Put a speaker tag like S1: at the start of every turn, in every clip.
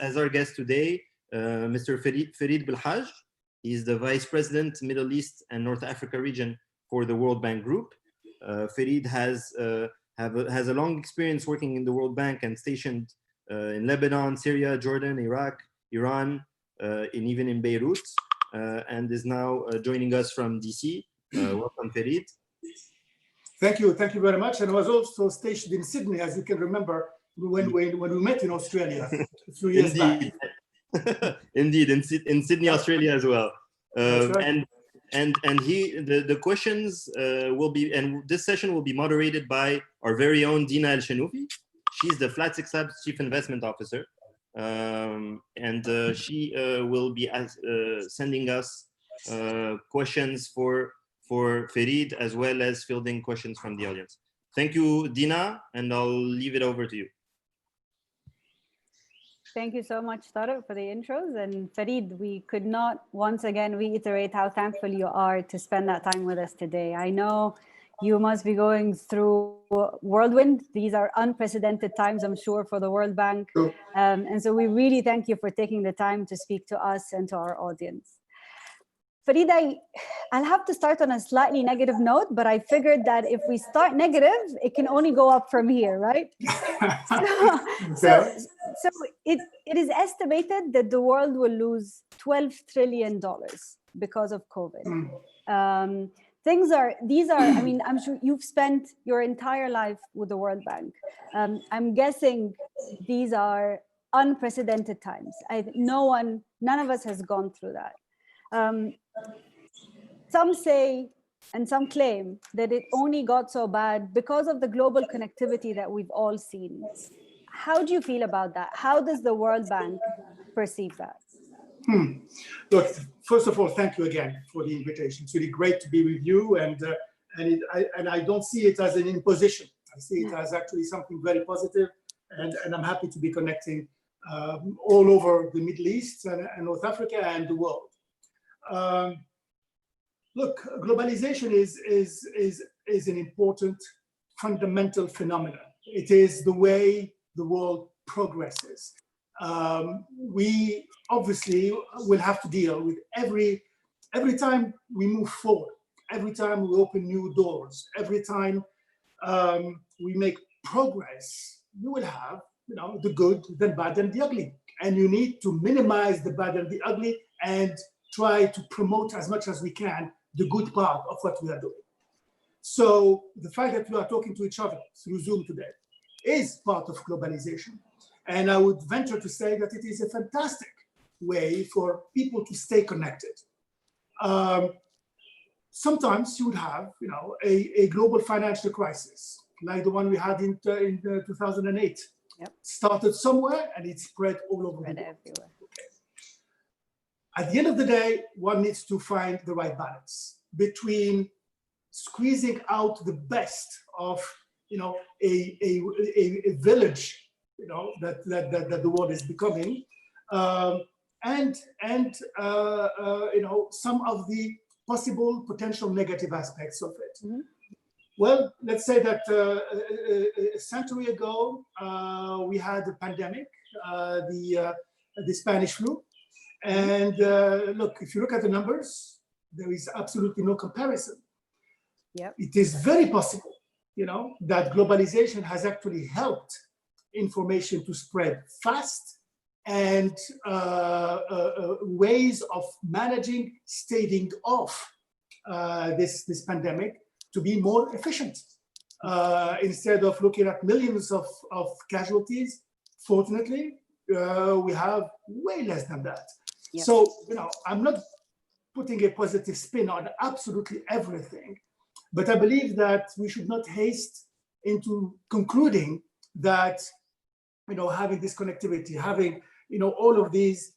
S1: as our guest today, Mr. Ferid Belhaj. He's the Vice President, Middle East and North Africa region for the World Bank Group. Ferid has a long experience working in the World Bank and stationed in Lebanon, Syria, Jordan, Iraq, Iran, and even in Beirut, and is now joining us from DC. Welcome, Ferid.
S2: Thank you very much. And I was also stationed in Sydney, as you can remember, when we met in Australia a few years back.
S1: Indeed, in Sydney, Australia as well.
S2: Right.
S1: And the questions will be, and this session will be moderated by our very own Dina El-Shenoufy. She's the Flat6Labs Chief Investment Officer, and she will be sending us questions for Ferid, as well as fielding questions from the audience. Thank you, Dina, and I'll leave it over to you.
S3: Thank you so much, Tariq, for the intros. And Ferid, we could not once again reiterate how thankful you are to spend that time with us today. I know you must be going through whirlwind. These are unprecedented times, I'm sure, for the World Bank.
S2: Sure.
S3: And so we really thank you for taking the time to speak to us and to our audience. Ferid, I'll have to start on a slightly negative note, but I figured that if we start negative, it can only go up from here, right? So it is estimated that the world will lose $12 trillion because of COVID. I mean, I'm sure you've spent your entire life with the World Bank. I'm guessing these are unprecedented times. None of us has gone through that. Some say and some claim that it only got so bad because of the global connectivity that we've all seen. How do you feel about that? How does the World Bank perceive that?
S2: Look, first of all, thank you again for the invitation. It's really great to be with you, and I don't see it as an imposition. I see it as actually something very positive, and I'm happy to be connecting all over the Middle East and North Africa and the world. Look, globalization is an important fundamental phenomenon. It is the way the world progresses. We obviously will have to deal with every time we move forward, every time we open new doors, every time we make progress, you will have, the good, the bad, and the ugly. And you need to minimize the bad and the ugly and try to promote as much as we can the good part of what we are doing. So the fact that we are talking to each other through Zoom today is part of globalization. And I would venture to say that it is a fantastic way for people to stay connected. Sometimes you would have, a global financial crisis, like the one we had in 2008.
S3: Yep.
S2: Started somewhere and it spread all over the world.
S3: Everywhere.
S2: Okay. At the end of the day, one needs to find the right balance between squeezing out the best of, a village, that the world is becoming, and some of the potential negative aspects of it.
S3: Mm-hmm.
S2: Well, let's say that a century ago, we had a pandemic, the Spanish flu. And look, if you look at the numbers, there is absolutely no comparison.
S3: Yep.
S2: It is very possible, that globalization has actually helped information to spread fast, and ways of managing, staving off this pandemic to be more efficient. Instead of looking at millions of casualties, fortunately, we have way less than that.
S3: Yep.
S2: So, I'm not putting a positive spin on absolutely everything, but I believe that we should not haste into concluding that, having this connectivity, having, all of these,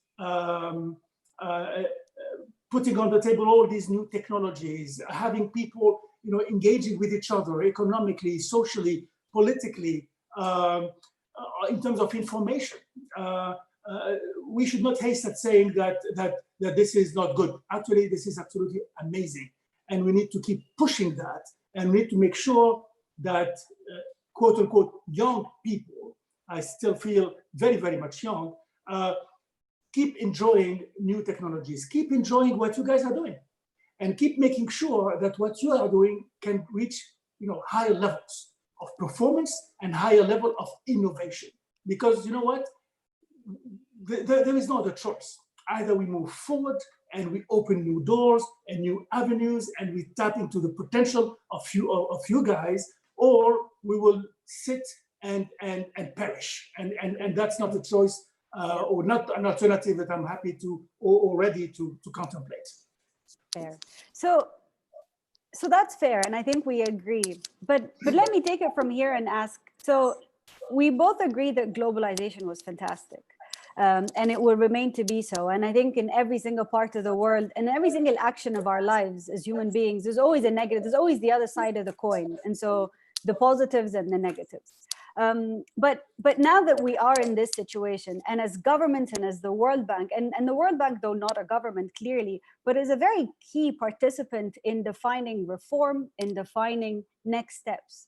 S2: putting on the table all these new technologies, having people, engaging with each other economically, socially, politically, in terms of information. We should not haste at saying that this is not good. Actually, this is absolutely amazing. And we need to keep pushing that. And we need to make sure that, quote unquote, young people, I still feel very, very much young, keep enjoying new technologies, keep enjoying what you guys are doing, and keep making sure that what you are doing can reach higher levels of performance and higher level of innovation. Because you know what? There is no other choice. Either we move forward and we open new doors and new avenues and we tap into the potential of you guys, or we will sit and perish. And that's not a choice or not an alternative that I'm happy to or ready to contemplate.
S3: Fair. So that's fair, and I think we agree. But let me take it from here and ask. So we both agree that globalization was fantastic. And it will remain to be so. And I think in every single part of the world and every single action of our lives as human beings, there's always a negative, there's always the other side of the coin. And so the positives and the negatives. But now that we are in this situation, and as governments and as the World Bank, and the World Bank, though not a government clearly, but is a very key participant in defining reform, in defining next steps.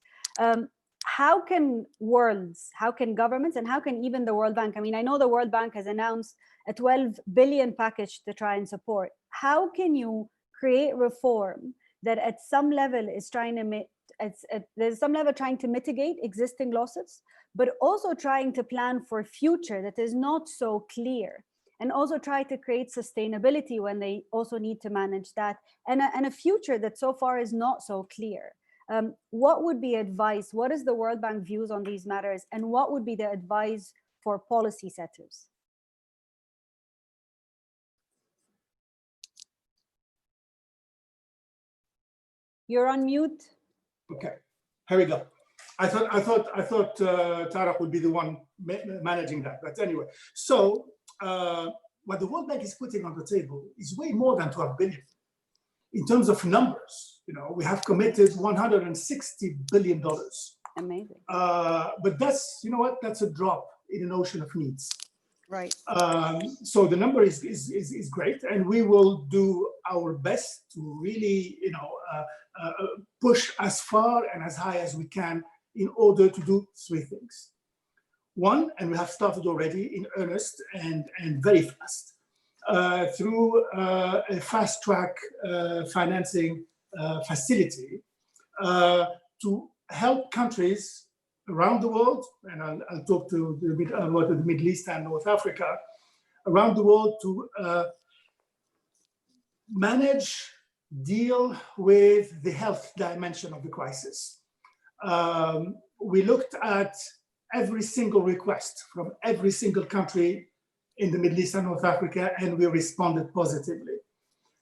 S3: How can governments, and how can even the World Bank, I mean, I know the World Bank has announced a 12 billion package to try and support. How can you create reform that at some level is trying to there's some level trying to mitigate existing losses, but also trying to plan for a future that is not so clear, and also try to create sustainability when they also need to manage that, and a future that so far is not so clear? What would be advice? What is the World Bank views on these matters? And what would be the advice for policy setters? You're on mute.
S2: Okay, here we go. I thought Tarek would be the one managing that, but anyway. So what the World Bank is putting on the table is way more than 12 billion. In terms of numbers, we have committed $160 billion.
S3: Amazing.
S2: But that's, that's a drop in an ocean of needs.
S3: Right.
S2: So the number is great, and we will do our best to really, push as far and as high as we can in order to do three things. One, and we have started already in earnest and very fast, through a fast-track financing facility to help countries around the world, and I'll talk to about the Middle East and North Africa, around the world to deal with the health dimension of the crisis. We looked at every single request from every single country in the Middle East and North Africa, and we responded positively.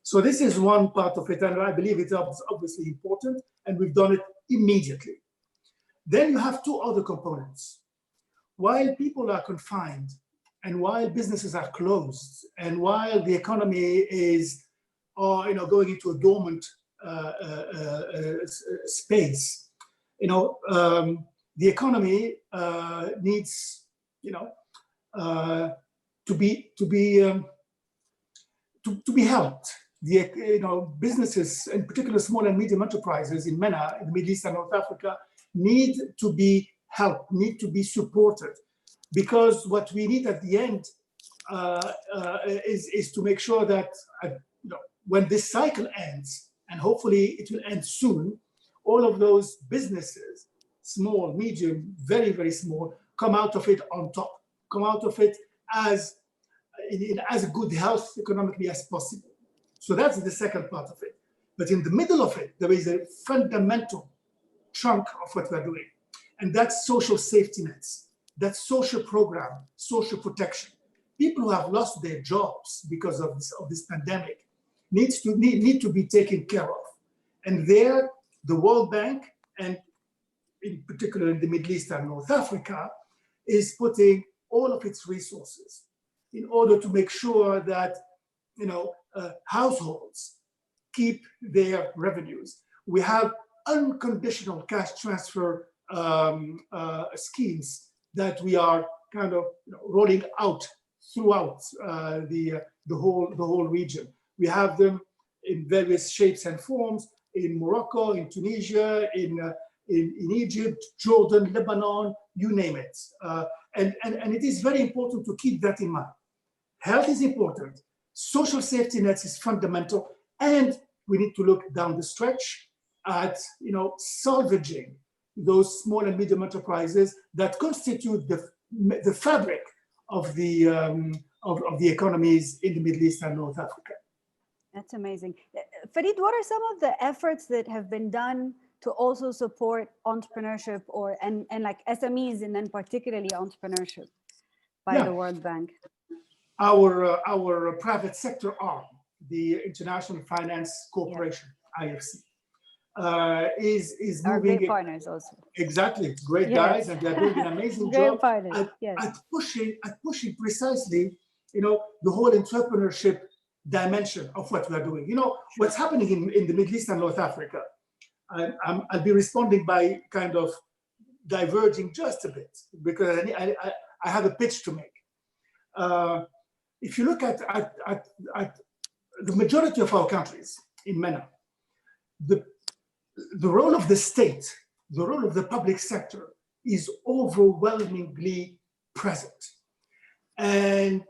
S2: So this is one part of it, and I believe it's obviously important, and we've done it immediately. Then you have two other components. While people are confined, and while businesses are closed, and while the economy is going into a dormant space, the economy needs to be helped. Businesses, in particular small and medium enterprises in MENA, in the Middle East and North Africa, need to be helped, need to be supported, because what we need at the end is to make sure that when this cycle ends, and hopefully it will end soon, all of those businesses, small, medium, very, very small, come out of it on top, come out of it as good health economically as possible. So that's the second part of it. But in the middle of it, there is a fundamental chunk of what we're doing. And that's social safety nets, that's social program, social protection. People who have lost their jobs because of this pandemic need to be taken care of. And there, the World Bank, and in particular in the Middle East and North Africa, is putting all of its resources in order to make sure that households keep their revenues. We have unconditional cash transfer schemes that we are kind of rolling out throughout the whole region. We have them in various shapes and forms in Morocco, in Tunisia, in in Egypt, Jordan, Lebanon, you name it. And it is very important to keep that in mind. Health is important. Social safety nets is fundamental. And we need to look down the stretch at, salvaging those small and medium enterprises that constitute the fabric of the economies in the Middle East and North Africa.
S3: That's amazing. Ferid, what are some of the efforts that have been done to also support entrepreneurship and like SMEs, and then particularly entrepreneurship by the World Bank?
S2: Our private sector arm, the International Finance Corporation, IFC, is
S3: our
S2: moving.
S3: Great partners also.
S2: Exactly, great guys, and they're doing an amazing job at pushing precisely, the whole entrepreneurship dimension of what we are doing. What's happening in the Middle East and North Africa. I'll be responding by kind of diverging just a bit because I have a pitch to make. If you look at the majority of our countries in MENA, the role of the state, the role of the public sector is overwhelmingly present. And,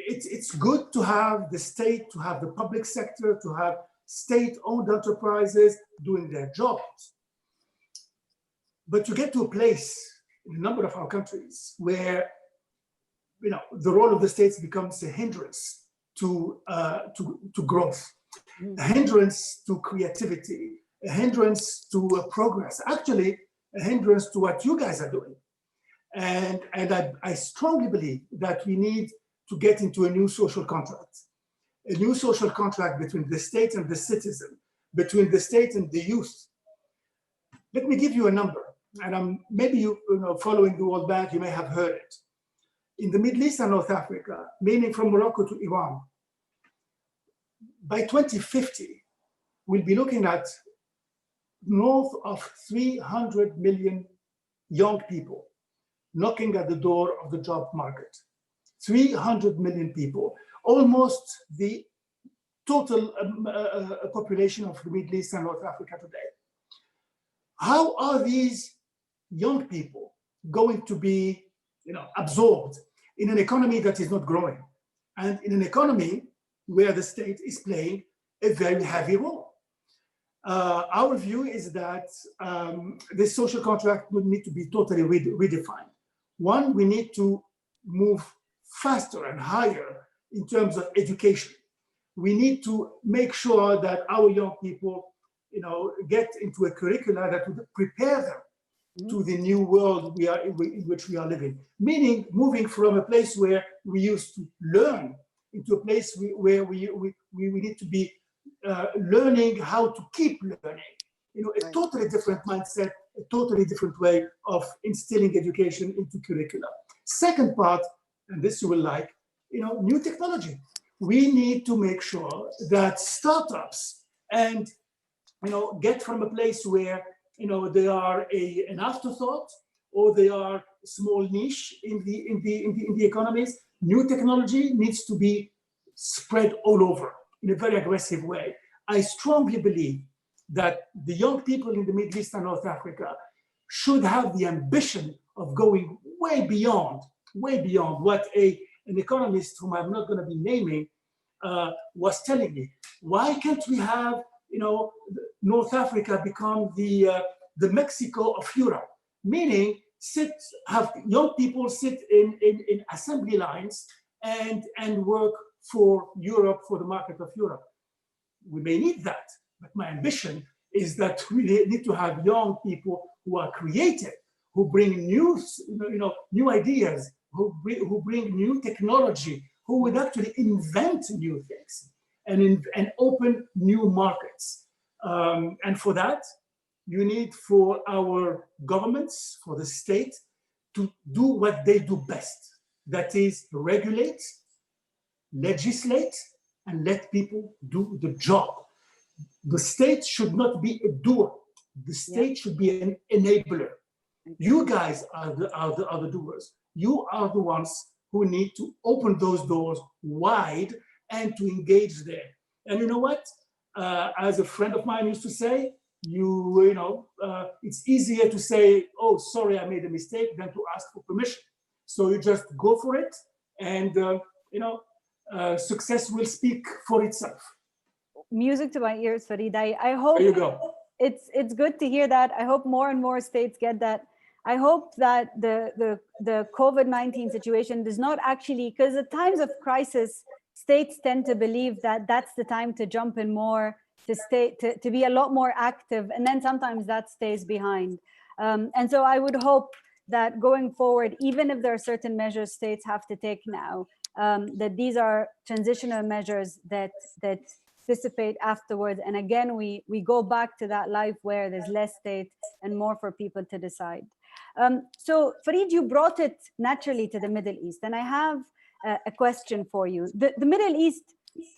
S2: it's good to have the state, to have the public sector, to have state-owned enterprises doing their jobs. But to get to a place in a number of our countries where the role of the states becomes a hindrance to growth, a hindrance to creativity, a hindrance to progress, actually a hindrance to what you guys are doing. And I strongly believe that we need to get into a new social contract between the state and the citizen, between the state and the youth. Let me give you a number, and maybe you following the World Bank, you may have heard it. In the Middle East and North Africa, meaning from Morocco to Iran, by 2050, we'll be looking at north of 300 million young people knocking at the door of the job market. 300 million people, almost the total population of the Middle East and North Africa today. How are these young people going to be absorbed in an economy that is not growing, and in an economy where the state is playing a very heavy role? Our view is that this social contract would need to be totally redefined. One, we need to move faster and higher in terms of education. We need to make sure that our young people, get into a curricula that would prepare them to the new world in which we are living. Meaning moving from a place where we used to learn into a place where we need to be learning how to keep learning. A totally different mindset, a totally different way of instilling education into curricula. Second part, and this you will like, new technology. We need to make sure that startups and get from a place where they are an afterthought, or they are a small niche in the economies. New technology needs to be spread all over in a very aggressive way. I strongly believe that the young people in the Middle East and North Africa should have the ambition of going way beyond what an economist whom I'm not going to be naming was telling me. Why can't we have North Africa become the Mexico of Europe? Meaning, have young people sit in assembly lines and work for Europe, for the market of Europe. We may need that, but my ambition is that we need to have young people who are creative, who bring new ideas, who bring new technology, who would actually invent new things and open new markets. And for that, you need for our governments, for the state, to do what they do best. That is, regulate, legislate, and let people do the job. The state should not be a doer. The state should be an enabler. You guys are the doers. You are the ones who need to open those doors wide and to engage there. And you know what? As a friend of mine used to say, it's easier to say, oh, sorry, I made a mistake, than to ask for permission. So you just go for it, and success will speak for itself.
S3: Music to my ears, Ferid. I hope
S2: there you go.
S3: It's good to hear that. I hope more and more states get that. I hope that the COVID-19 situation does not actually, because at times of crisis, states tend to believe that that's the time to jump in more, to be a lot more active, and then sometimes that stays behind. And so I would hope that going forward, even if there are certain measures states have to take now, that these are transitional measures that dissipate afterwards. And again, we go back to that life where there's less state and more for people to decide. So Ferid, you brought it naturally to the Middle East, and I have a question for you. The Middle East,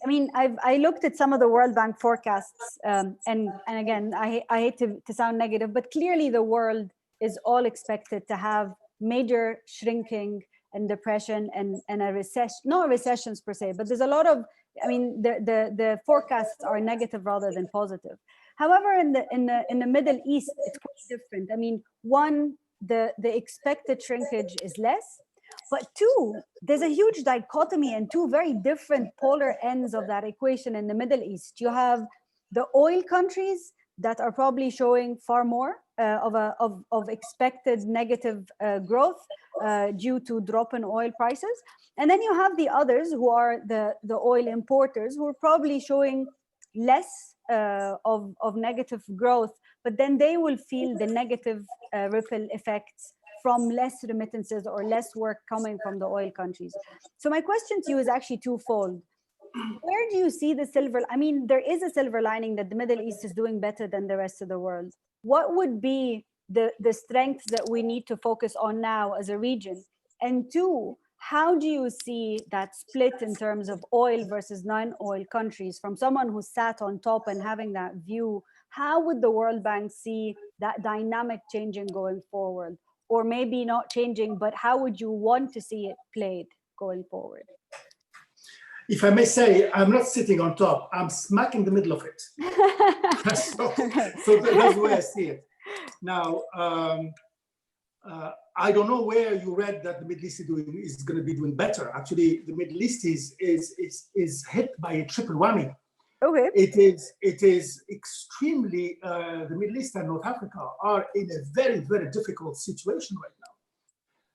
S3: I mean, I looked at some of the World Bank forecasts, and again, I hate to sound negative, but clearly the world is all expected to have major shrinking and depression and a recession, not recessions per se, but there's a lot of, I mean, the forecasts are negative rather than positive. However, in the Middle East, it's quite different. I mean, one, the expected shrinkage is less, but two, there's a huge dichotomy and two very different polar ends of that equation in the Middle East. You have the oil countries that are probably showing far more of expected negative growth due to drop in oil prices. And then you have the others who are the oil importers, who are probably showing less of negative growth, but then they will feel the negative ripple effects from less remittances or less work coming from the oil countries. So my question to you is actually twofold. Where do you see the silver? I mean, there is a silver lining that the Middle East is doing better than the rest of the world. What would be the strengths that we need to focus on now as a region? And two, how do you see that split in terms of oil versus non-oil countries? From someone who sat on top and having that view, how would the World Bank see that dynamic changing going forward? Or maybe not changing, but how would you want to see it played going forward?
S2: If I may say, I'm not sitting on top, I'm smack in the middle of it. so that's the way I see it. Now, I don't know where you read that the Middle East is going to be doing better. Actually, the Middle East is hit by a triple whammy.
S3: Okay.
S2: It is extremely, the Middle East and North Africa are in a very, very difficult situation right now.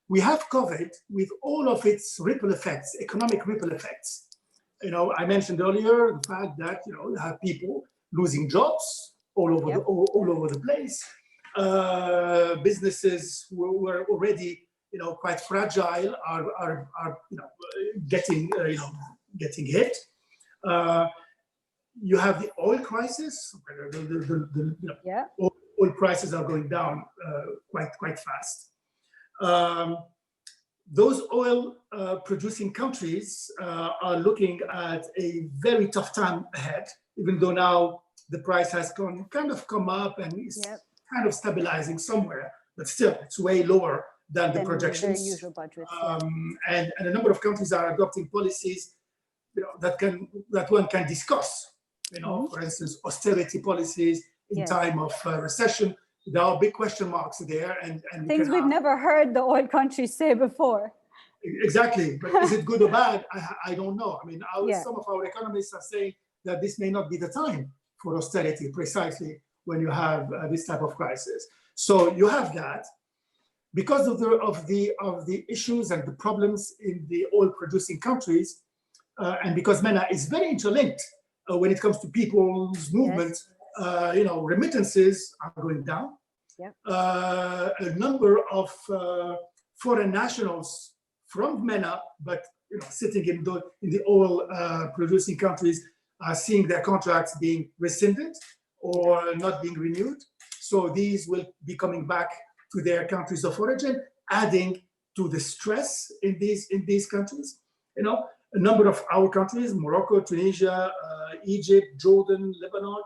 S2: We have COVID with all of its ripple effects, economic ripple effects. I mentioned earlier the fact that you have people losing jobs all over all over the place. Businesses were already quite fragile are getting hit. You have the oil crisis. Oil prices are going down quite fast. Those oil producing countries are looking at a very tough time ahead, even though now the price has kind of come up and is kind of stabilizing somewhere, but still it's way lower than the projections.
S3: Their usual budgets,
S2: and a number of countries are adopting policies that one can discuss. For instance, austerity policies in time of recession. There are big question marks there, and
S3: things we've never heard the oil countries say before.
S2: Exactly, but is it good or bad? I don't know. I mean, some of our economists are saying that this may not be the time for austerity, precisely when you have this type of crisis. So you have that because of the issues and the problems in the oil-producing countries, and because MENA is very interlinked when it comes to people's movement. Remittances are going down. A number of foreign nationals from MENA, but sitting in the oil producing countries, are seeing their contracts being rescinded or not being renewed. So these will be coming back to their countries of origin, adding to the stress in these countries. A number of our countries, Morocco, Tunisia, Egypt, Jordan, Lebanon,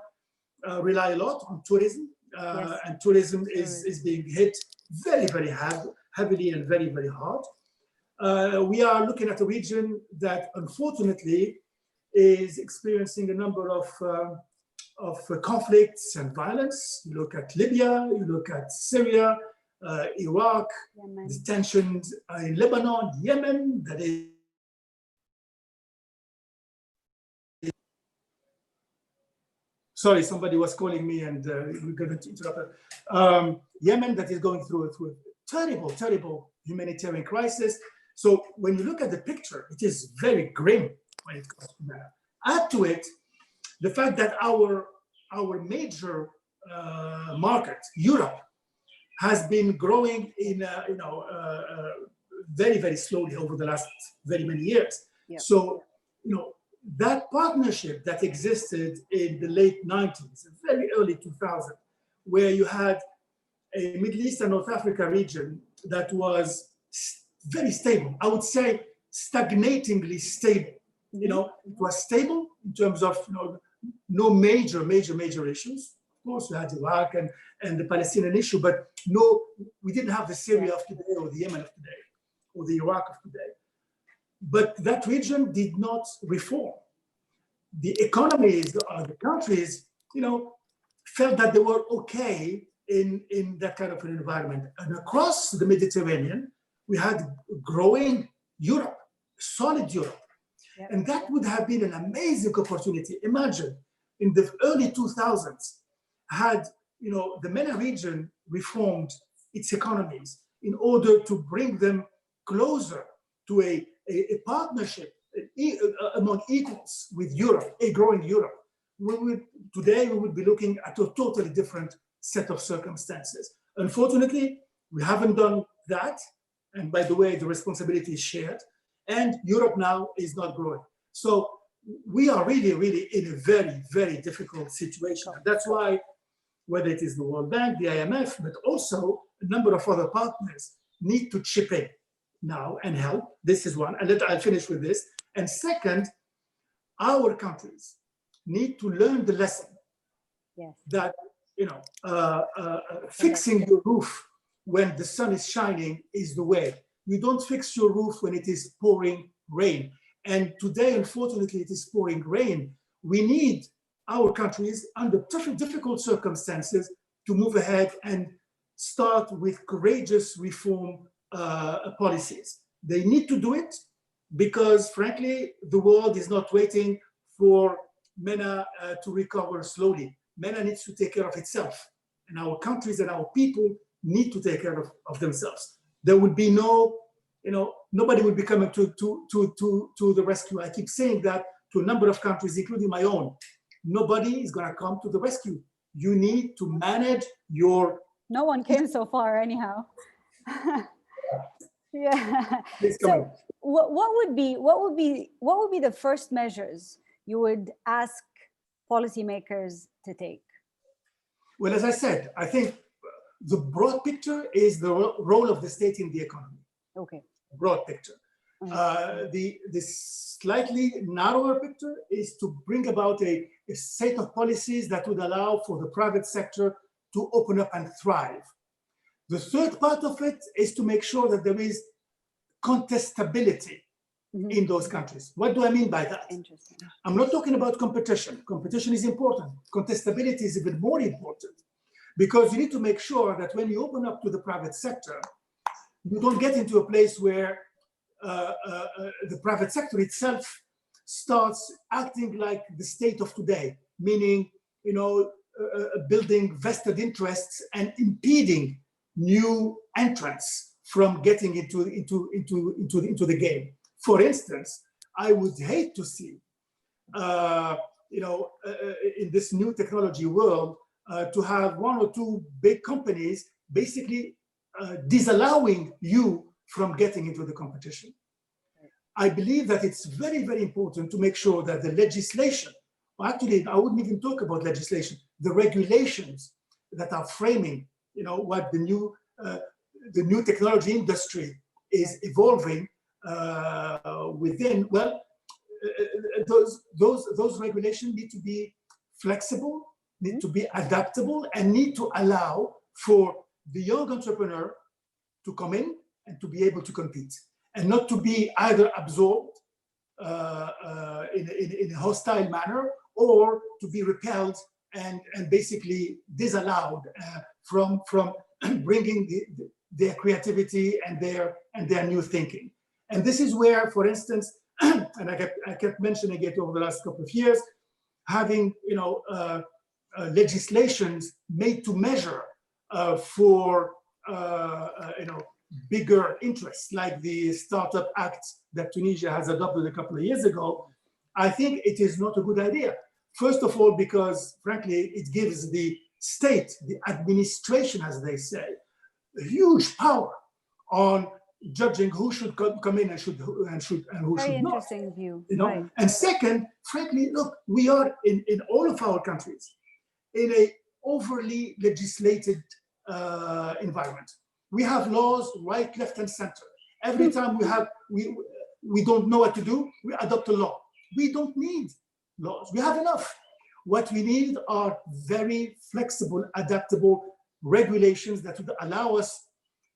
S2: rely a lot on tourism, and tourism is being hit very, very heavily and very, very hard. We are looking at a region that unfortunately is experiencing a number conflicts and violence. You look at Libya, you look at Syria, Iraq,
S3: Yemen.
S2: the tensions in Lebanon, Yemen, that is. Sorry, somebody was calling me and we're going to interrupt her. Yemen, that is going through a terrible, terrible humanitarian crisis. So when you look at the picture, it is very grim when it comes to that. Add to it the fact that our major market, Europe, has been growing in very, very slowly over the last very many years. Yep. So, that partnership that existed in the late 90s, very early 2000, where you had a Middle East and North Africa region that was very stable, I would say stagnatingly stable. It was stable in terms of no major issues. Of course, we had Iraq and the Palestinian issue, but no, we didn't have the Syria of today or the Yemen of today or the Iraq of today. But that region did not reform. The economies, the countries, felt that they were okay in that kind of an environment. And across the Mediterranean, we had growing Europe, solid Europe. Yep. And that would have been an amazing opportunity. Imagine in the early 2000s, had the MENA region reformed its economies in order to bring them closer to a partnership among equals with Europe, a growing Europe. Today, we would be looking at a totally different set of circumstances. Unfortunately, we haven't done that. And by the way, the responsibility is shared. And Europe now is not growing. So we are really, really in a very, very difficult situation. And that's why, whether it is the World Bank, the IMF, but also a number of other partners need to chip in now and help. This is one, and I'll finish with this. And second, our countries need to learn the lesson that fixing your roof when the sun is shining is the way. You don't fix your roof when it is pouring rain. And today, unfortunately, it is pouring rain. We need our countries under difficult circumstances to move ahead and start with courageous reform policies. They need to do it because, frankly, the world is not waiting for MENA to recover slowly. MENA needs to take care of itself, and our countries and our people need to take care of themselves. There would be nobody would be coming to the rescue. I keep saying that to a number of countries, including my own. Nobody is going to come to the rescue. You need to manage your.
S3: No one came so far, anyhow. Yeah. So, what would be the first measures you would ask policymakers to take?
S2: Well, as I said, I think the broad picture is the role of the state in the economy.
S3: Okay.
S2: Broad picture. The slightly narrower picture is to bring about a set of policies that would allow for the private sector to open up and thrive. The third part of it is to make sure that there is contestability in those countries. What do I mean by that?
S3: Interesting.
S2: I'm not talking about competition. Competition is important. Contestability is even more important because you need to make sure that when you open up to the private sector, you don't get into a place where the private sector itself starts acting like the state of today, meaning, building vested interests and impeding new entrants from getting into the game. For instance, I would hate to see, in this new technology world, to have one or two big companies basically disallowing you from getting into the competition. I believe that it's very, very important to make sure that the legislation, actually, I wouldn't even talk about legislation, the regulations that are framing, what the new technology industry is evolving within. Well, those regulations need to be flexible, need to be adaptable, and need to allow for the young entrepreneur to come in and to be able to compete, and not to be either absorbed in a hostile manner or to be repelled and basically disallowed from bringing their creativity and their new thinking. And this is where, for instance, and I kept mentioning it over the last couple of years, having legislations made to measure for bigger interests, like the Startup Act that Tunisia has adopted a couple of years ago. I think it is not a good idea. First of all, because frankly, it gives the state, the administration, as they say, a huge power on judging who should come in and who should not.
S3: Very interesting view. Right.
S2: And second, frankly, look, we are in all of our countries in a overly legislated environment. We have laws right, left, and center. Every time we don't know what to do, we adopt a law. We don't need laws. We have enough. What we need are very flexible, adaptable regulations that would allow us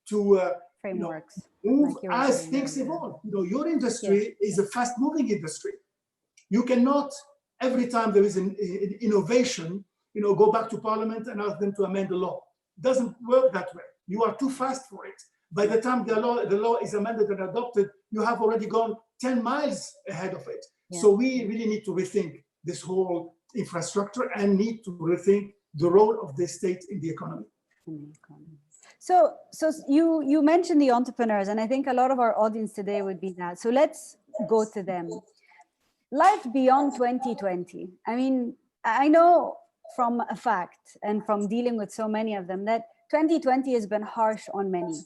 S2: to
S3: frameworks
S2: move as things evolve. Your industry is a fast-moving industry. You cannot, every time there is an innovation, go back to Parliament and ask them to amend the law. It doesn't work that way. You are too fast for it. By the time the law is amended and adopted, you have already gone 10 miles ahead of it. Yeah. So we really need to rethink this whole infrastructure and need to rethink the role of the state in the economy.
S3: So you mentioned the entrepreneurs, and I think a lot of our audience today would be that. So let's go to them. Life beyond 2020. I mean, I know from a fact and from dealing with so many of them that 2020 has been harsh on many.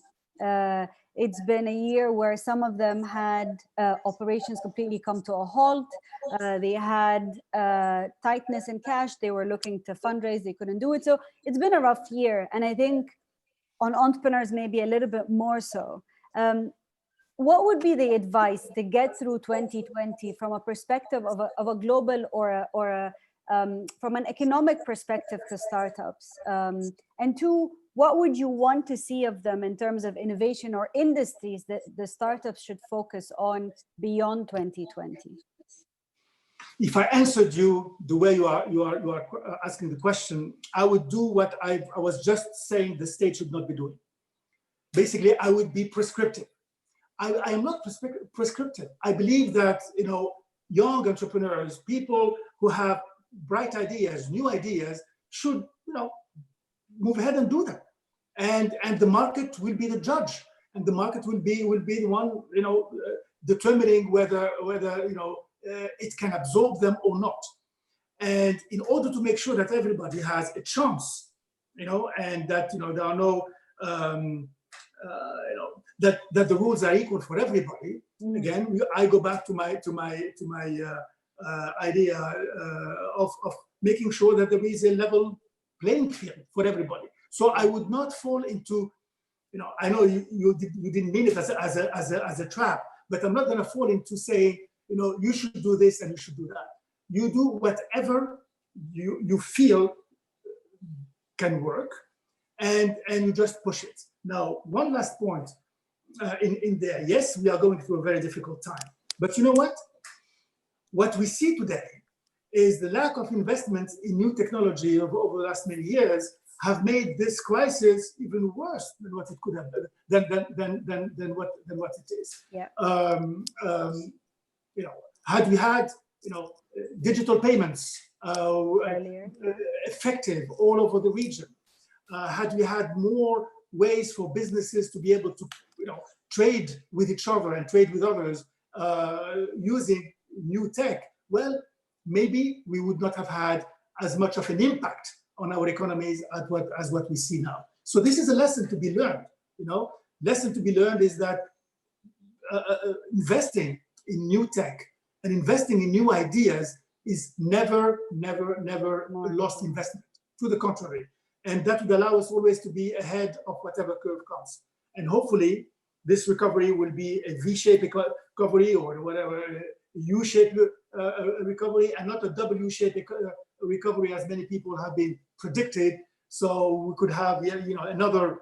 S3: It's been a year where some of them had operations completely come to a halt. They had tightness in cash. They were looking to fundraise. They couldn't do it. So it's been a rough year. And I think on entrepreneurs, maybe a little bit more so. What would be the advice to get through 2020 from a perspective of a global or from an economic perspective to startups? And two, what would you want to see of them in terms of innovation or industries that the startups should focus on beyond 2020?
S2: If I answered you the way you are asking the question, I would do what I was just saying the state should not be doing. Basically, I would be prescriptive. I am not prescriptive. I believe that young entrepreneurs, people who have bright ideas, new ideas, should move ahead and do them, and the market will be the judge, and the market will be the one determining whether it can absorb them or not. And in order to make sure that everybody has a chance, and that there are no that the rules are equal for everybody. Again, I go back to my idea of making sure that there is a level playing field for everybody. So I would not fall into, I know you didn't mean it as a trap, but I'm not going to fall into saying, you should do this and you should do that. You do whatever you feel can work, and you just push it. Now, one last point in there. Yes, we are going through a very difficult time, but you know what? What we see today is the lack of investment in new technology over the last many years have made this crisis even worse than what it could have than what it is.
S3: Yeah.
S2: Had we had digital payments effective all over the region, had we had more ways for businesses to be able to trade with each other and trade with others using new tech, well, maybe we would not have had as much of an impact on our economies as what we see now. So this is a lesson to be learned. Lesson to be learned is that investing in new tech and investing in new ideas is never a lost investment. To the contrary, and that would allow us always to be ahead of whatever curve comes. And hopefully, this recovery will be a V-shaped recovery or whatever, a U-shaped recovery, and not a W-shaped recovery as many people have been predicted. So we could have another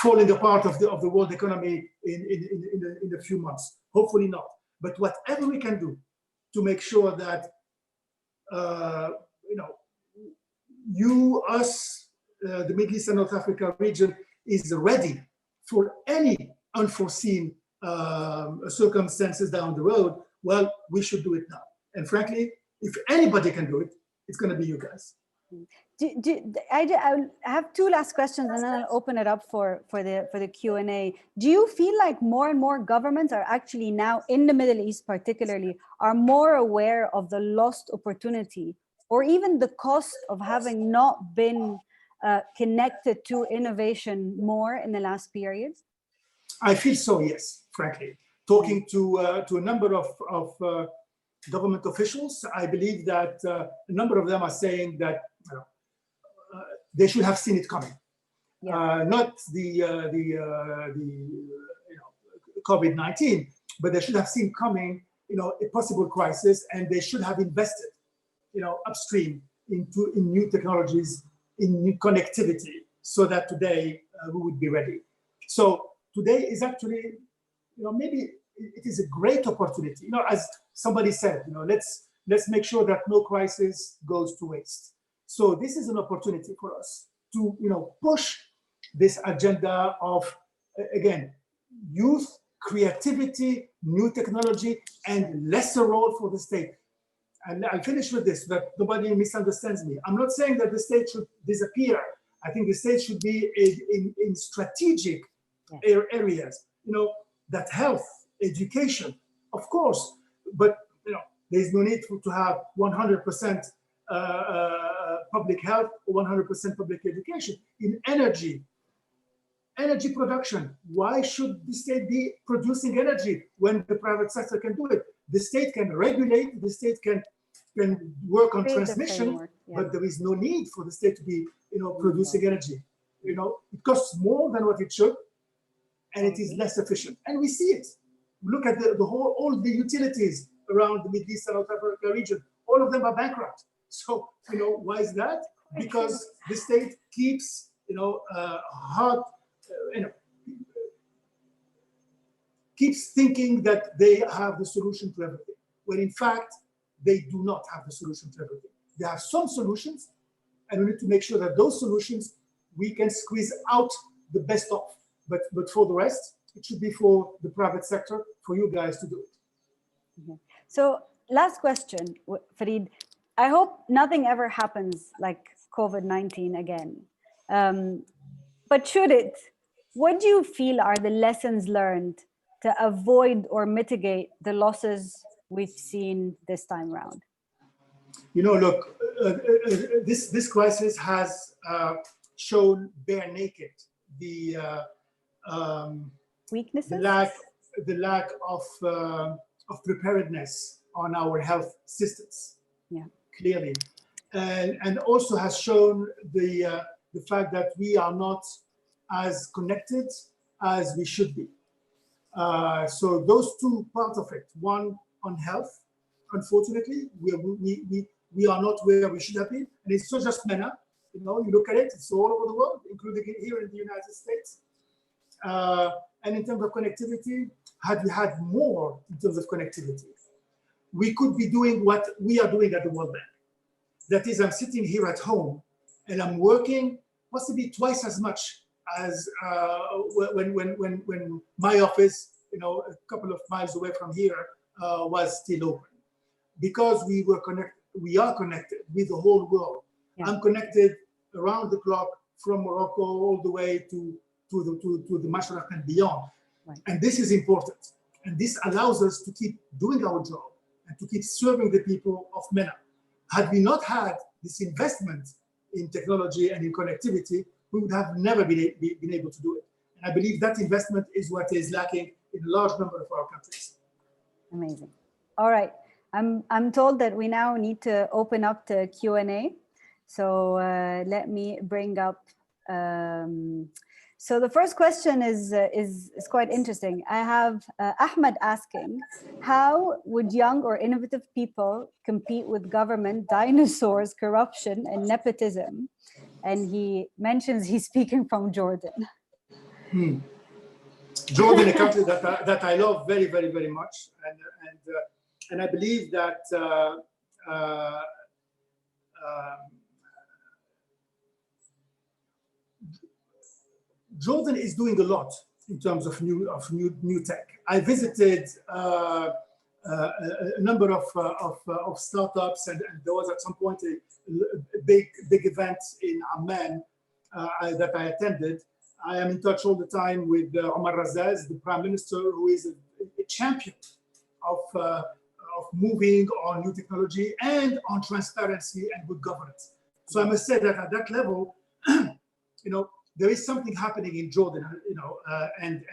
S2: falling apart of the world economy in a few months. Hopefully not. But whatever we can do to make sure that the Middle East and North Africa region is ready for any unforeseen circumstances down the road. Well, we should do it now. And frankly, if anybody can do it, it's going to be you guys.
S3: I have two last questions, and then I'll open it up for the Q&A. Do you feel like more and more governments are actually now, in the Middle East particularly, are more aware of the lost opportunity or even the cost of having not been connected to innovation more in the last period?
S2: I feel so, yes, frankly. Talking to a number of government officials, I believe that a number of them are saying that they should have seen it coming. Yeah. Not the COVID-19, but they should have seen coming, a possible crisis, and they should have invested, upstream in new technologies, in new connectivity, so that today we would be ready. So today is actually, maybe it is a great opportunity. As somebody said, let's make sure that no crisis goes to waste. So this is an opportunity for us to, push this agenda of, again, youth, creativity, new technology, and lesser role for the state. And I'll finish with this, that nobody misunderstands me. I'm not saying that the state should disappear. I think the state should be in strategic areas, that health, education, of course, but there's no need to have 100% public health or 100% public education. In energy production, why should the state be producing energy when the private sector can do it? The state can regulate, the state can work on transmission, but there is no need for the state to be producing energy. It costs more than what it should, and it is less efficient. And we see it. Look at all the utilities around the Middle East and North Africa region. All of them are bankrupt. So, why is that? Because the state keeps, keeps thinking that they have the solution to everything, when in fact, they do not have the solution to everything. They have some solutions, and we need to make sure that those solutions, we can squeeze out the best of. But for the rest, it should be for the private sector, for you guys to do it.
S3: Mm-hmm. So last question, Ferid. I hope nothing ever happens like COVID-19 again. But should it, what do you feel are the lessons learned to avoid or mitigate the losses we've seen this time around?
S2: Look, this crisis has shown bare naked the
S3: weaknesses,
S2: the lack of preparedness on our health systems.
S3: Yeah,
S2: clearly, and also has shown the fact that we are not as connected as we should be. So those two parts of it. One on health, unfortunately, we are not where we should have been, and it's not just MENA. You look at it; it's all over the world, including here in the United States. And in terms of connectivity, had we had more in terms of connectivity, we could be doing what we are doing at the World Bank. That is, I'm sitting here at home and I'm working possibly twice as much as when my office, a couple of miles away from here, was still open. Because we are connected with the whole world. Yeah. I'm connected around the clock from Morocco all the way to the Mashraq and beyond. Right. And this is important. And this allows us to keep doing our job and to keep serving the people of MENA. Had we not had this investment in technology and in connectivity, we would have never been able to do it. And I believe that investment is what is lacking in a large number of our countries.
S3: Amazing. All right. I'm told that we now need to open up to Q&A. So let me bring up. So the first question is quite interesting. I have Ahmed asking, how would young or innovative people compete with government, dinosaurs, corruption, and nepotism? And he mentions he's speaking from Jordan.
S2: Jordan, a country that I love very, very, very much, and I believe that Jordan is doing a lot in terms of new tech. I visited a number of startups, and there was at some point a big event in Amman that I attended. I am in touch all the time with Omar Razaz, the Prime Minister, who is a champion of moving on new technology and on transparency and good governance. So I must say that at that level, there is something happening in Jordan, and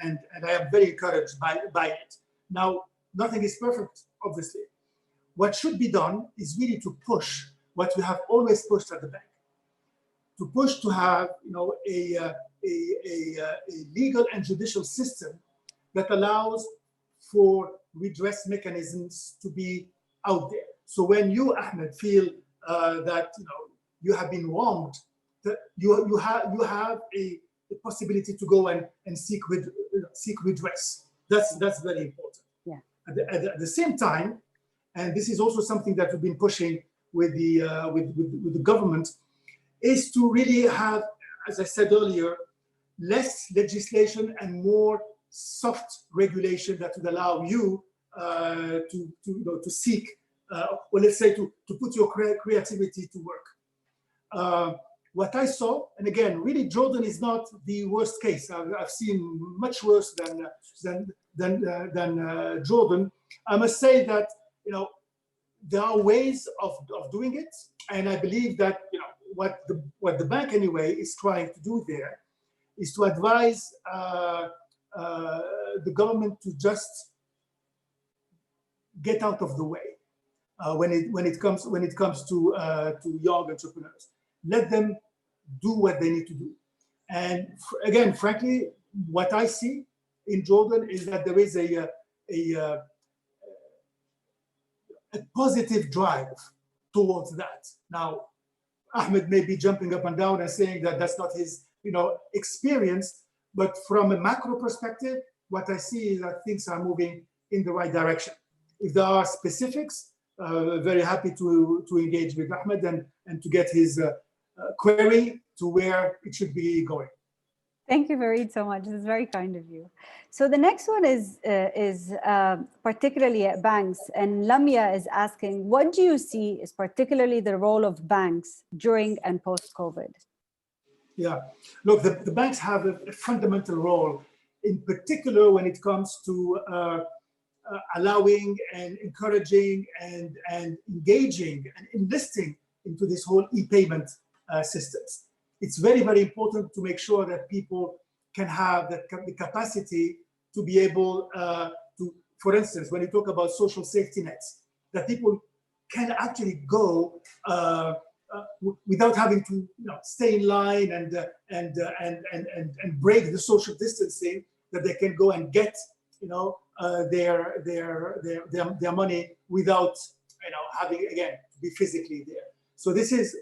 S2: I am very encouraged by it. Now, nothing is perfect, obviously. What should be done is really to push what we have always pushed at the bank, to push to have a legal and judicial system that allows for redress mechanisms to be out there. So when you, Ahmed, feel that you have been wronged, that you have a possibility to go and seek redress. That's very important.
S3: Yeah.
S2: At the same time, and this is also something that we've been pushing with the government, is to really have, as I said earlier, less legislation and more soft regulation that would allow you to seek, or let's say to put your creativity to work. What I saw, and again, really Jordan is not the worst case. I've seen much worse than Jordan. I must say that there are ways of doing it, and I believe that what the bank anyway is trying to do there is to advise the government to just get out of the way when it comes to young entrepreneurs. Let them do what they need to do. And again, frankly, what I see in Jordan is that there is a positive drive towards that. Now, Ahmed may be jumping up and down and saying that that's not his experience, but from a macro perspective, what I see is that things are moving in the right direction. If there are specifics, very happy to engage with Ahmed and to get his query to where it should be going.
S3: Thank you, Ferid, so much. This is very kind of you. So the next one is particularly at banks, and Lamia is asking, what do you see is particularly the role of banks during and post-COVID?
S2: Yeah, look, the banks have a fundamental role, in particular when it comes to allowing and encouraging and engaging and investing into this whole e-payment systems. It's very, very important to make sure that people can have the capacity to be able to, for instance, when you talk about social safety nets, that people can actually go without having to stay in line and break the social distancing, that they can go and get their money without having, again, to be physically there. So this is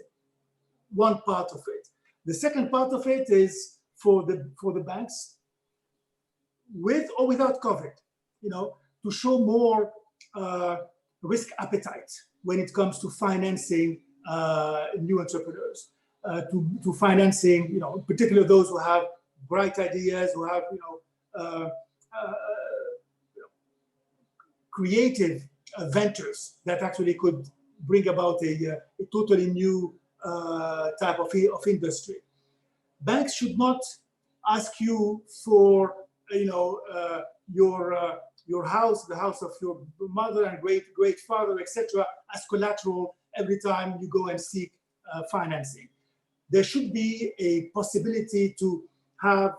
S2: one part of it. The second part of it is for the banks, with or without COVID, to show more risk appetite when it comes to financing new entrepreneurs, to financing, particularly those who have bright ideas, who have creative ventures that actually could bring about a totally new type of industry. Banks should not ask you for your house, the house of your mother and great father, etc., as collateral every time you go and seek financing. There should be a possibility to have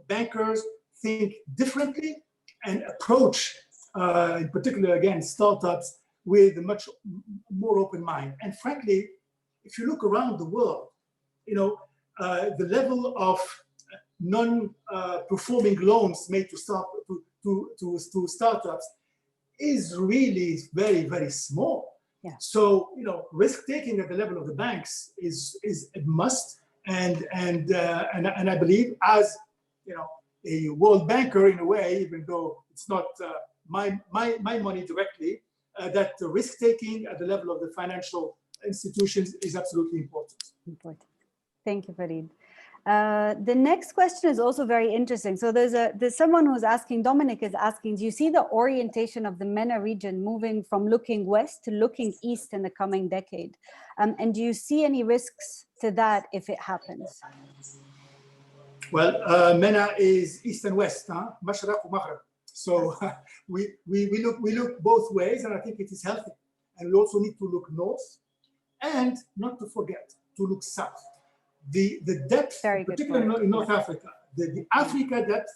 S2: bankers think differently and approach, in particular, again, startups with a much more open mind. And frankly, if you look around the world, the level of non-performing loans made to startups is really very, very small.
S3: Yeah.
S2: So risk-taking at the level of the banks is a must, and I believe, as a world banker in a way, even though it's not my money directly, that the risk-taking at the level of the financial institutions is absolutely important.
S3: Important. Thank you, Ferid. The next question is also very interesting. So there's someone who's asking, Dominic is asking, do you see the orientation of the MENA region moving from looking west to looking east in the coming decade? And do you see any risks to that if it happens?
S2: Well, MENA is east and west, Mashraq and Maghreb. So we look both ways, and I think it is healthy. And we also need to look north, and not to forget to look south. The depth, particularly in North Africa, the Africa depth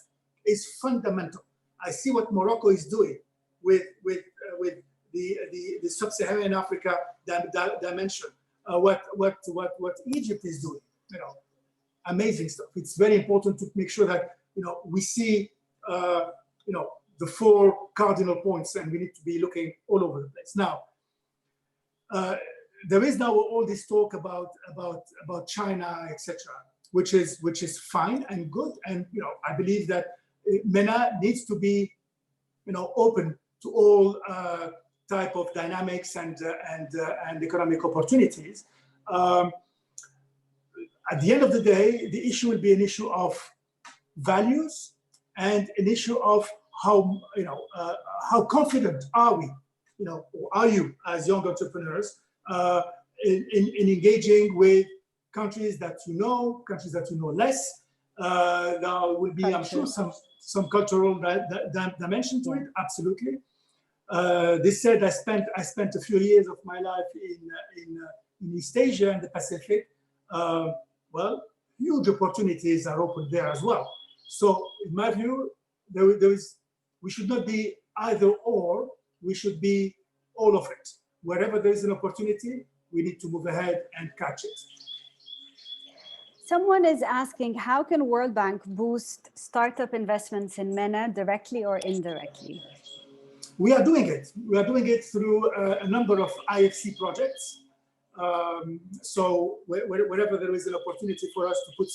S2: is fundamental. I see what Morocco is doing with the sub-Saharan Africa dimension. What Egypt is doing, amazing stuff. It's very important to make sure that we see the four cardinal points, and we need to be looking all over the place. Now, there is now all this talk about China, etc., which is fine and good, and I believe that MENA needs to be open to all type of dynamics and economic opportunities. At the end of the day, the issue will be an issue of values and an issue of how confident are we, or are you as young entrepreneurs in engaging with countries that countries that less. There will be, I'm sure, some cultural dimension to it. Absolutely. This said, I spent a few years of my life in East Asia and the Pacific. Well, huge opportunities are open there as well. So, in my view, we should not be either or. We should be all of it. Wherever there is an opportunity, we need to move ahead and catch it.
S3: Someone is asking, how can World Bank boost startup investments in MENA directly or indirectly?
S2: We are doing it. We are doing it through a number of IFC projects. So wherever there is an opportunity for us to put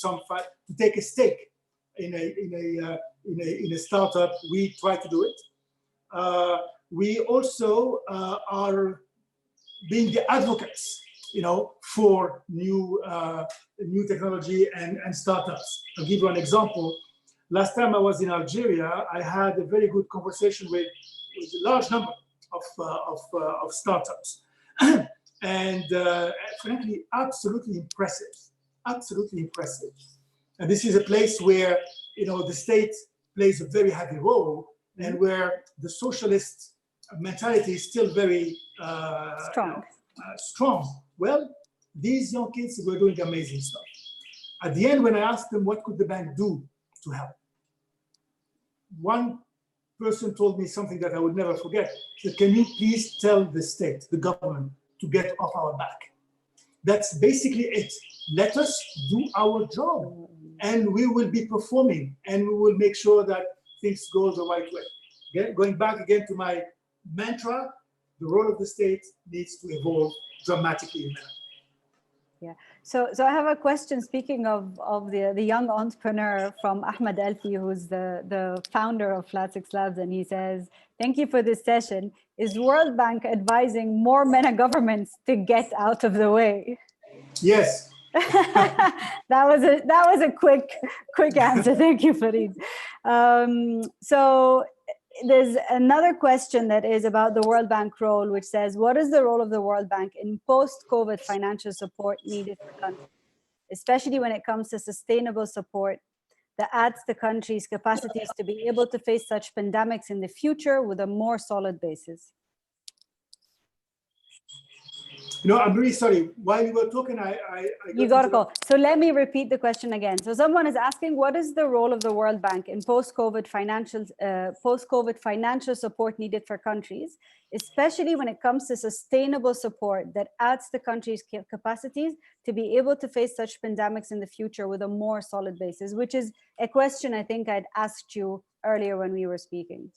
S2: to take a stake in a startup, we try to do it. We also are being the advocates, for new technology and startups. I'll give you an example. Last time I was in Algeria, I had a very good conversation with a large number of startups, and frankly, absolutely impressive. Absolutely impressive. And this is a place where the state plays a very heavy role, and where the socialist mentality is still very strong. Well, these young kids were doing amazing stuff. At the end, when I asked them what could the bank do to help, one person told me something that I would never forget. He said, can you please tell the state, the government, to get off our back? That's basically it. Let us do our job, and we will be performing, and we will make sure that things go the right way. Going back again to my mantra, the role of the state needs to evolve dramatically in MENA.
S3: Yeah. So I have a question, speaking of the young entrepreneur, from Ahmed Elfi, who's the founder of Flat6Labs, and he says, thank you for this session. Is World Bank advising more MENA governments to get out of the way?
S2: Yes.
S3: That was a quick answer. Thank you, Ferid. So there's another question that is about the World Bank role, which says, what is the role of the World Bank in post-COVID financial support needed for countries, especially when it comes to sustainable support that adds the country's capacities to be able to face such pandemics in the future with a more solid basis?
S2: I'm really sorry. While you were talking,
S3: you got a call. So let me repeat the question again. So someone is asking, what is the role of the World Bank in post-COVID financial support needed for countries, especially when it comes to sustainable support that adds the country's capacities to be able to face such pandemics in the future with a more solid basis, which is a question I think I'd asked you earlier when we were speaking.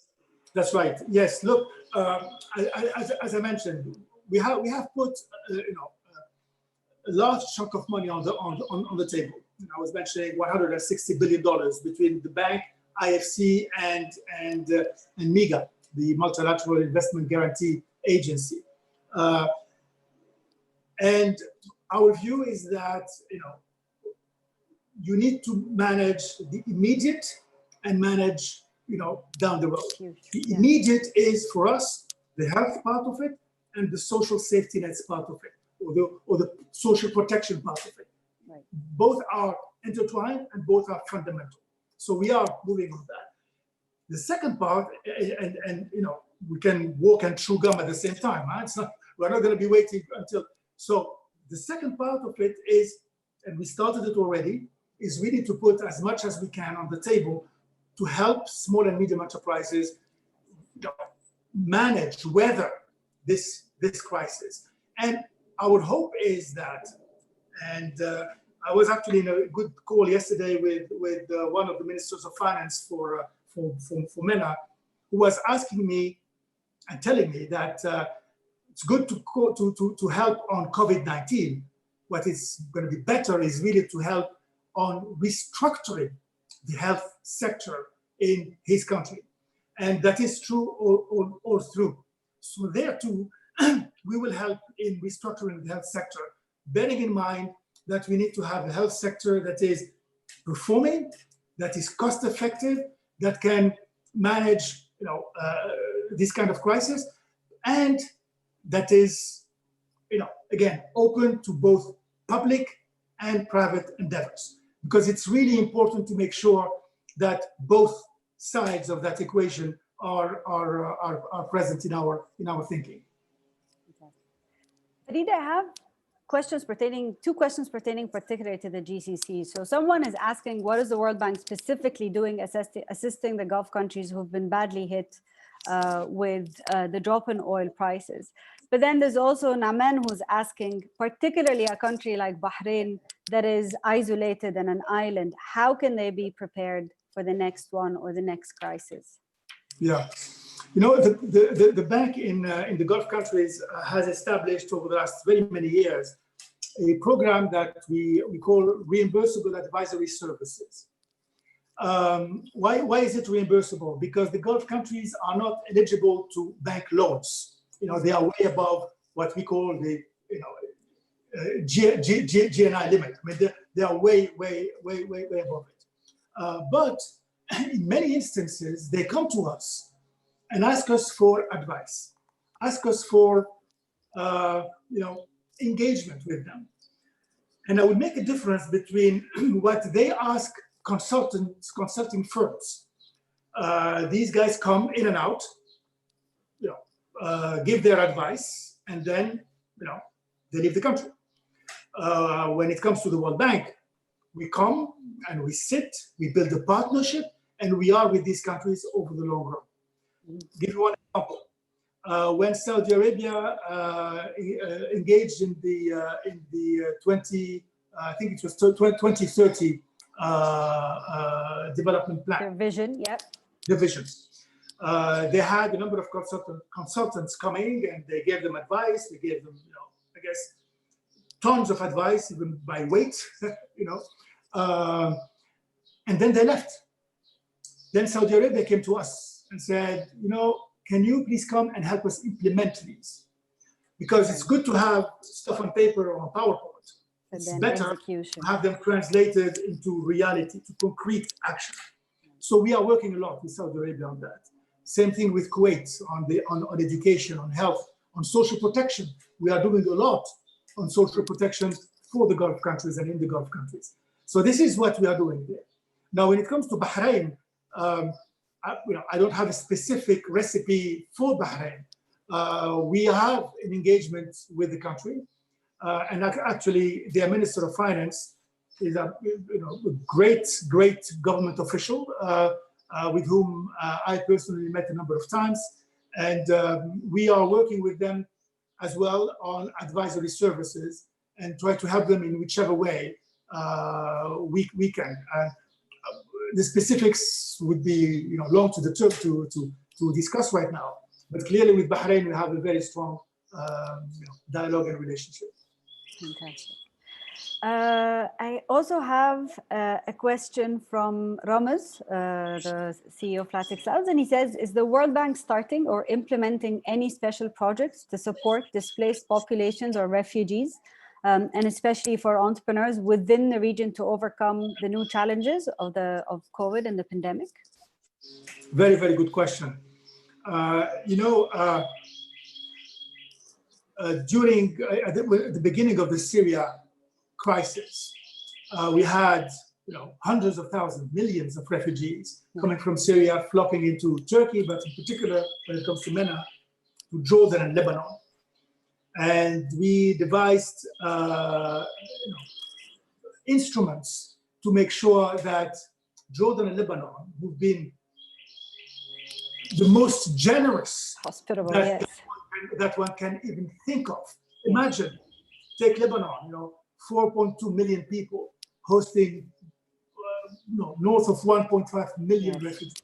S2: That's right. Yes. Look, as I mentioned, we have put a large chunk of money on the table. I was mentioning $160 billion between the bank, IFC, and MEGA, the Multilateral Investment Guarantee Agency. And our view is that, you need to manage the immediate and manage, down the road. The immediate is for us, the health part of it and the social safety nets part of it, or the social protection part of it.
S3: Right.
S2: Both are intertwined and both are fundamental. So we are moving on that. The second part, and we can walk and chew gum at the same time. Huh? We're not going to be waiting until. So the second part of it is, and we started it already, is we need to put as much as we can on the table to help small and medium enterprises manage, weather this crisis. And our hope is that, and I was actually in a good call yesterday with one of the ministers of finance for MENA, who was asking me and telling me that it's good to help on COVID-19. What is going to be better is really to help on restructuring the health sector in his country. And that is true all through. So there too, we will help in restructuring the health sector, bearing in mind that we need to have a health sector that is performing, that is cost effective, that can manage this kind of crisis, and that is, again, open to both public and private endeavors. Because it's really important to make sure that both sides of that equation are present in our thinking.
S3: Ferid, I have two questions pertaining particularly to the GCC. So someone is asking, what is the World Bank specifically doing assisting the Gulf countries who've been badly hit with the drop in oil prices? But then there's also Naman who's asking, particularly a country like Bahrain that is isolated in an island, how can they be prepared for the next one or the next crisis?
S2: Yeah, the bank in the Gulf countries has established over the last very many years a program that we call reimbursable advisory services. Why is it reimbursable? Because the Gulf countries are not eligible to bank loans. They are way above what we call the GNI limit. I mean, they are way above it. But in many instances, they come to us and ask us for advice, ask us for engagement with them. And I would make a difference between what they ask consulting firms. These guys come in and out, give their advice, and then they leave the country. When it comes to the World Bank, we come and we sit, we build a partnership, and we are with these countries over the long run. Give you one example. When Saudi Arabia engaged in the 2030 development plan.
S3: Their vision, yeah.
S2: The vision. They had a number of consultants coming, and they gave them advice. They gave them, I guess, tons of advice, even by weight, and then they left. Then Saudi Arabia came to us and said, can you please come and help us implement these? Because it's good to have stuff on paper or on PowerPoint. It's better to have them translated into reality, to concrete action. So we are working a lot with Saudi Arabia on that. Same thing with Kuwait on education, on health, on social protection. We are doing a lot on social protection for the Gulf countries and in the Gulf countries. So this is what we are doing there. Now, when it comes to Bahrain, I don't have a specific recipe for Bahrain. We have an engagement with the country, and actually, their Minister of Finance is a great government official with whom I personally met a number of times, and we are working with them as well on advisory services and try to help them in whichever way we can. The specifics would be long to the term to discuss right now, but clearly with Bahrain we have a very strong dialogue and relationship.
S3: Fantastic. I also have a question from Ramaz, the CEO of Flat6Labs, and he says, is the World Bank starting or implementing any special projects to support displaced populations or refugees, and especially for entrepreneurs within the region to overcome the new challenges of COVID and the pandemic?
S2: Very, very good question. During at the beginning of the Syria crisis, we had hundreds of thousands, millions of refugees coming from Syria, flocking into Turkey, but in particular, when it comes to MENA, to Jordan and Lebanon. And we devised instruments to make sure that Jordan and Lebanon, who've been the most generous
S3: hospitable,
S2: that one can even think of. Imagine, take Lebanon, 4.2 million people hosting north of 1.5 million refugees.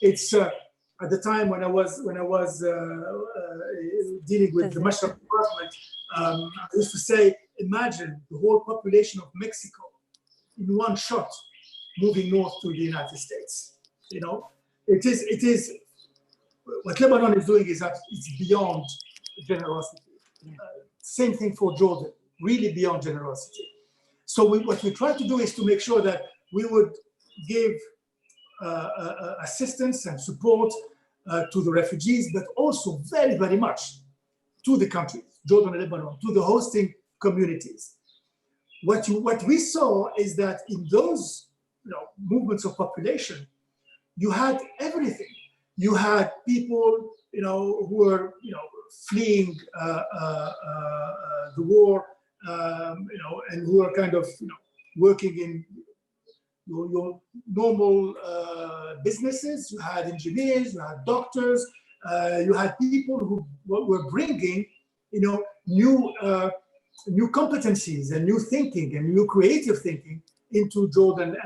S2: It's at the time when I was dealing with the Mashraq department, I used to say, imagine the whole population of Mexico in one shot moving north to the United States. It is what Lebanon is doing is that it's beyond generosity. Same thing for Jordan, really beyond generosity. So what we try to do is to make sure that we would give assistance and support to the refugees, but also very, very much to the countries, Jordan and Lebanon, to the hosting communities. What we saw is that in those movements of population, you had everything. You had people, who were, fleeing the war, and who are kind of, working in your normal businesses. You had engineers, you had doctors, you had people who were bringing, new competencies and new thinking and new creative thinking into Jordan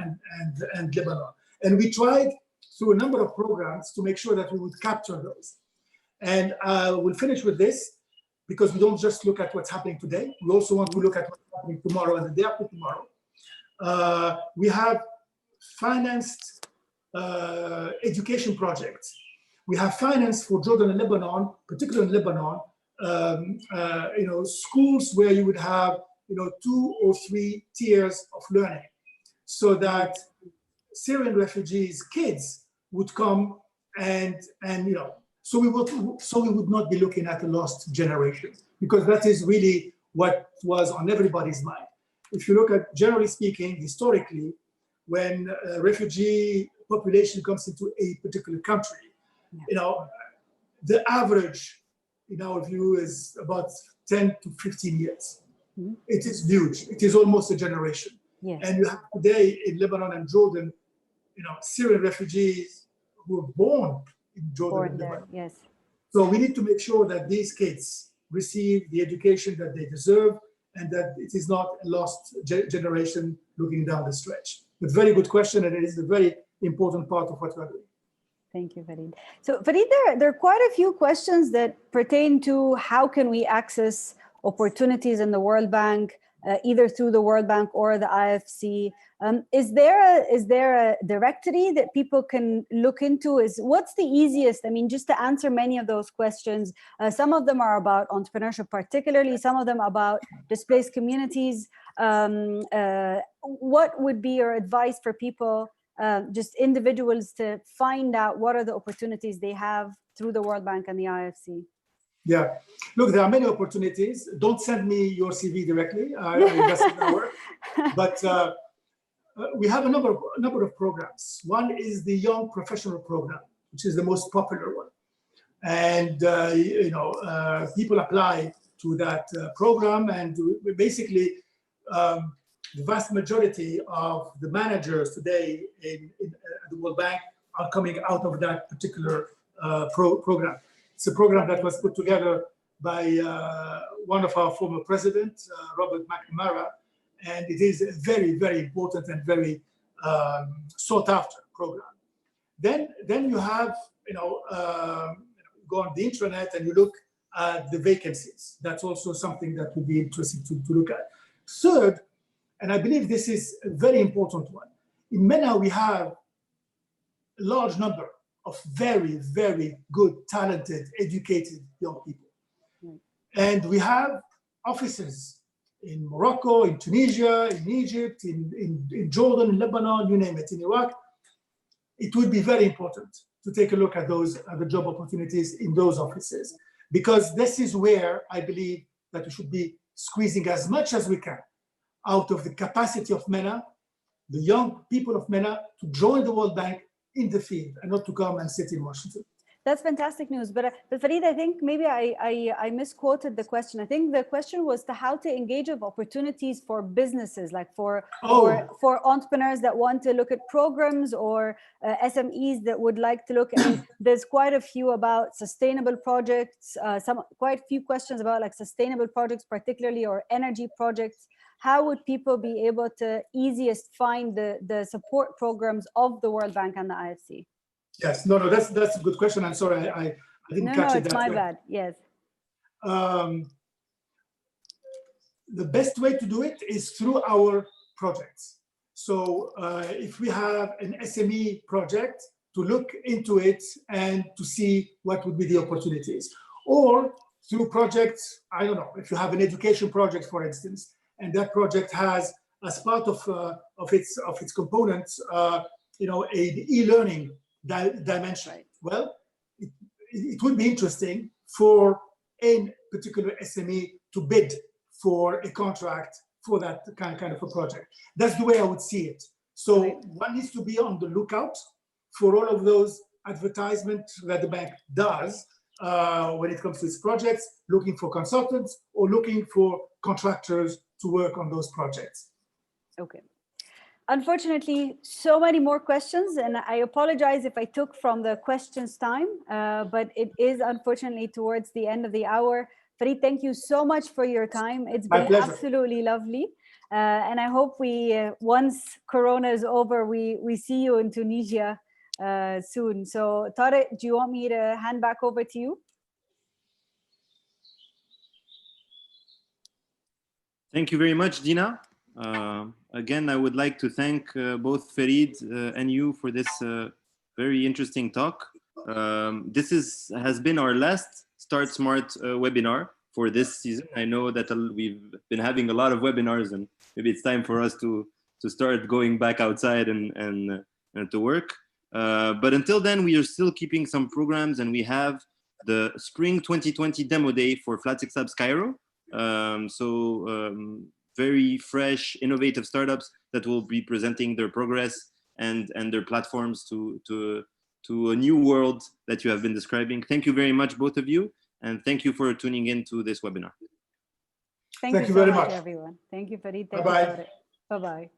S2: and Lebanon. And we tried through a number of programs to make sure that we would capture those. And we'll finish with this, because we don't just look at what's happening today. We also want to look at what's happening tomorrow and the day after tomorrow. We have financed education projects. We have financed for Jordan and Lebanon, particularly in Lebanon, schools where you would have 2 or 3 tiers of learning, so that Syrian refugees' kids would come and so we would not be looking at a lost generation, because that is really what was on everybody's mind. If you look at, generally speaking, historically, when a refugee population comes into a particular country, the average, in our view, is about 10 to 15 years. Mm-hmm. It is huge. It is almost a generation. Yes. And you have today in Lebanon and Jordan, Syrian refugees who were born in Jordan and Lebanon.
S3: Yes.
S2: So we need to make sure that these kids receive the education that they deserve, and that it is not a lost generation looking down the stretch. But very good question, and it is a very important part of what we're doing.
S3: Thank you, Ferid. So Ferid, there are quite a few questions that pertain to how can we access opportunities in the World Bank, either through the World Bank or the IFC. Is there a directory that people can look into? What's the easiest? I mean, just to answer many of those questions, some of them are about entrepreneurship particularly, some of them about displaced communities. What would be your advice for people, just individuals, to find out what are the opportunities they have through the World Bank and the IFC?
S2: Yeah, look, there are many opportunities. Don't send me your CV directly. That's not gonna work. But we have a number of programs. One is the Young Professional Program, which is the most popular one, and people apply to that program, and basically the vast majority of the managers today in the World Bank are coming out of that particular program. It's a program that was put together by one of our former presidents, Robert McNamara, and it is a very, very important and very sought after program. Then you have, go on the intranet and you look at the vacancies. That's also something that would be interesting to look at. Third, and I believe this is a very important one. In MENA, we have a large number of very, very good, talented, educated young people. And we have offices in Morocco, in Tunisia, in Egypt, in Jordan, in Lebanon, you name it, in Iraq. It would be very important to take a look at the job opportunities in those offices, because this is where I believe that we should be squeezing as much as we can out of the capacity of MENA, the young people of MENA, to join the World Bank in the field and not to come and sit in Washington.
S3: That's fantastic news. But Ferid, I think maybe I misquoted the question. I think the question was to how to engage with opportunities for businesses, like for entrepreneurs that want to look at programs, or SMEs that would like to look. And there's quite a few about sustainable projects, quite a few questions about like sustainable projects, particularly, or energy projects. How would people be able to easiest find the support programs of the World Bank and the IFC?
S2: Yes, no, that's a good question. I'm sorry, I didn't catch it that way.
S3: No, it's my bad, yes.
S2: The best way to do it is through our projects. So if we have an SME project, to look into it and to see what would be the opportunities. Or through projects, I don't know, if you have an education project, for instance, and that project has, as part of its components, an e-learning dimension. Right. Well, it would be interesting for a particular SME to bid for a contract for that kind of a project. That's the way I would see it. So one needs to be on the lookout for all of those advertisements that the bank does when it comes to its projects, looking for consultants or looking for contractors to work on those projects.
S3: Okay. Unfortunately, so many more questions, and I apologize if I took from the questions time, but it is unfortunately towards the end of the hour. Ferid, thank you so much for your time. It's been absolutely lovely. And I hope once Corona is over, we see you in Tunisia soon. So Tariq, do you want me to hand back over to you?
S1: Thank you very much, Dina. Again, I would like to thank both Ferid and you for this very interesting talk. This has been our last StartSmart webinar for this season. I know that we've been having a lot of webinars, and maybe it's time for us to start going back outside and to work. But until then, we are still keeping some programs, and we have the Spring 2020 Demo Day for Flat6Labs Cairo. Very fresh, innovative startups that will be presenting their progress and their platforms to a new world that you have been describing. Thank you very much, both of you, and thank you for tuning in to this webinar.
S3: Thank you very much, everyone. Thank you, Ferid. Bye-bye. Bye-bye.